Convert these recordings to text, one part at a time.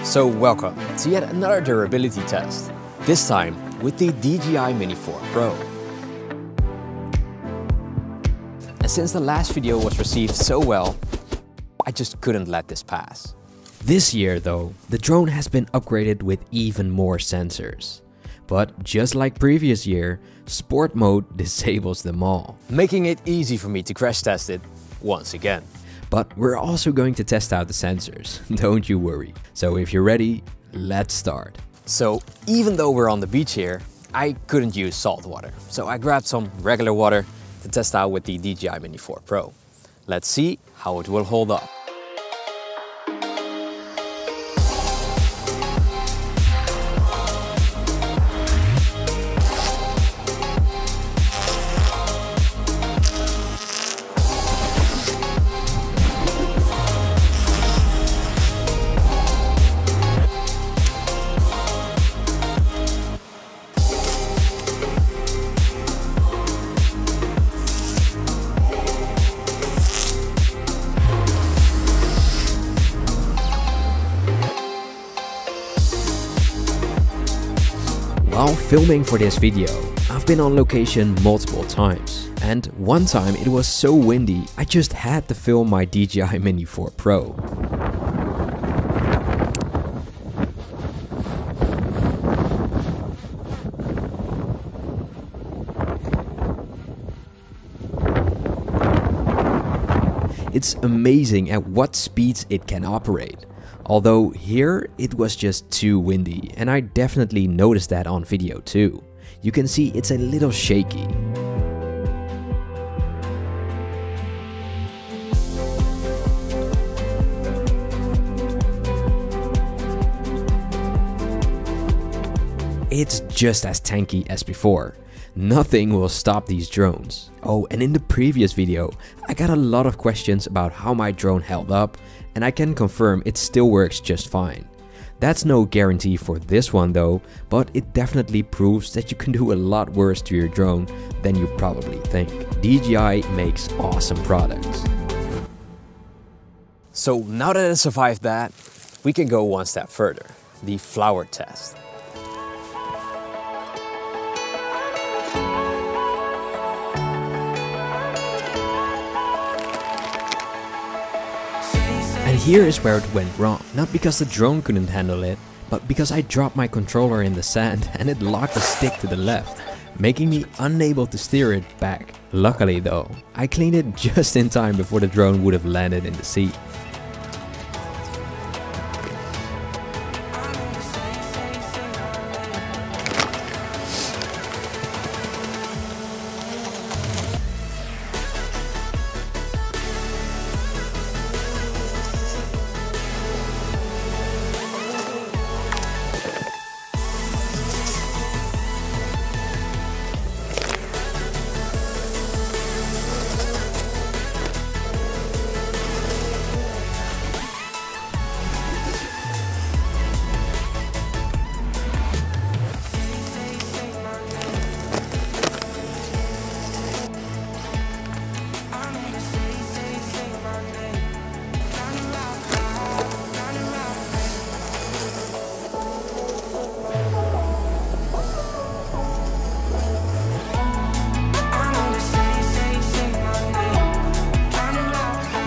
So welcome to yet another durability test, this time with the DJI Mini 4 Pro. And since the last video was received so well, I just couldn't let this pass. This year though, the drone has been upgraded with even more sensors. But just like previous year, sport mode disables them all, making it easy for me to crash test it once again. But we're also going to test out the sensors, don't you worry. So if you're ready, let's start. So even though we're on the beach here, I couldn't use salt water. So I grabbed some regular water to test out with the DJI Mini 4 Pro. Let's see how it will hold up. While filming for this video, I've been on location multiple times, and one time it was so windy I just had to film my DJI Mini 4 Pro. It's amazing at what speeds it can operate. Although here it was just too windy, and I definitely noticed that on video too. You can see it's a little shaky. It's just as tanky as before. Nothing will stop these drones. Oh, and in the previous video, I got a lot of questions about how my drone held up, and I can confirm it still works just fine. That's no guarantee for this one though, but it definitely proves that you can do a lot worse to your drone than you probably think. DJI makes awesome products. So now that I survived that, we can go one step further, the flower test. And here is where it went wrong. Not because the drone couldn't handle it, but because I dropped my controller in the sand and it locked the stick to the left, making me unable to steer it back. Luckily though, I cleaned it just in time before the drone would have landed in the sea.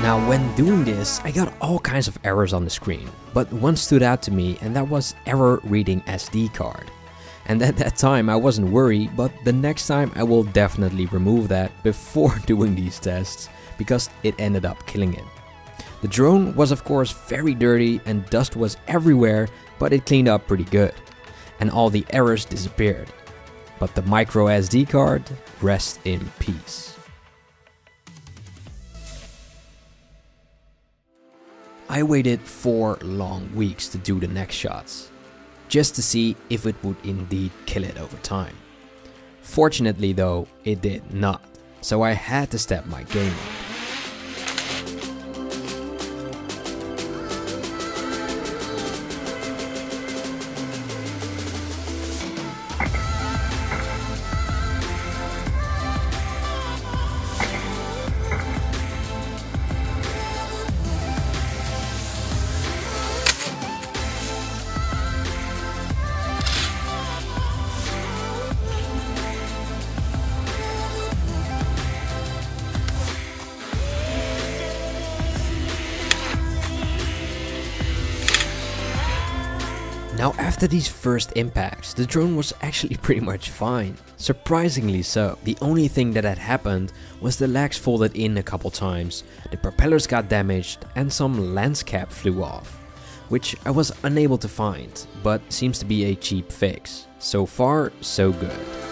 Now when doing this, I got all kinds of errors on the screen, but one stood out to me, and that was error reading SD card. And at that time I wasn't worried, but the next time I will definitely remove that before doing these tests, because it ended up killing it. The drone was of course very dirty and dust was everywhere, but it cleaned up pretty good. And all the errors disappeared. But the micro SD card, rest in peace. I waited 4 long weeks to do the next shots, just to see if it would indeed kill it over time. Fortunately though, it did not, so I had to step my game up. Now after these first impacts, the drone was actually pretty much fine. Surprisingly so. The only thing that had happened was the legs folded in a couple times, the propellers got damaged and some lens cap flew off, which I was unable to find, but seems to be a cheap fix. So far, so good.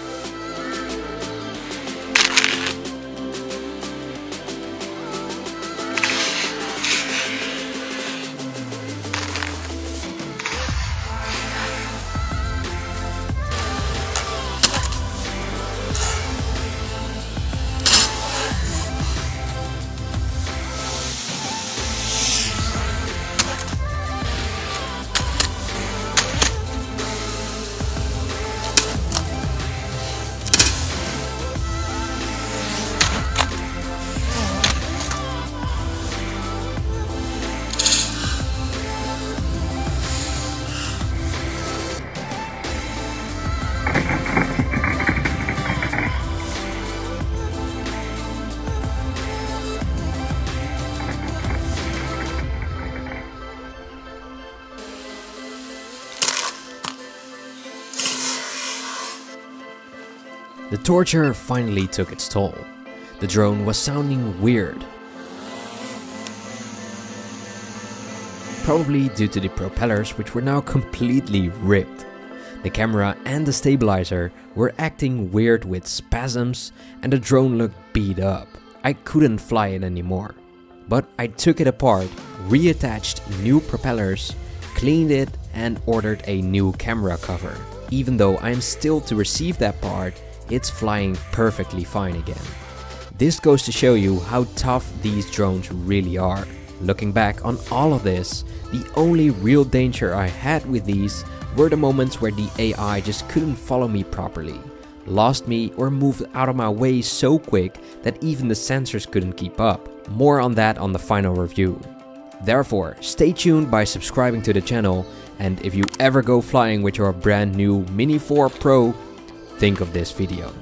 The torture finally took its toll. The drone was sounding weird. Probably due to the propellers, which were now completely ripped. The camera and the stabilizer were acting weird with spasms and the drone looked beat up. I couldn't fly it anymore. But I took it apart, reattached new propellers, cleaned it and ordered a new camera cover. Even though I am still to receive that part, it's flying perfectly fine again. This goes to show you how tough these drones really are. Looking back on all of this, the only real danger I had with these were the moments where the AI just couldn't follow me properly, lost me or moved out of my way so quick that even the sensors couldn't keep up. More on that on the final review. Therefore, stay tuned by subscribing to the channel, and if you ever go flying with your brand new Mini 4 Pro, think of this video.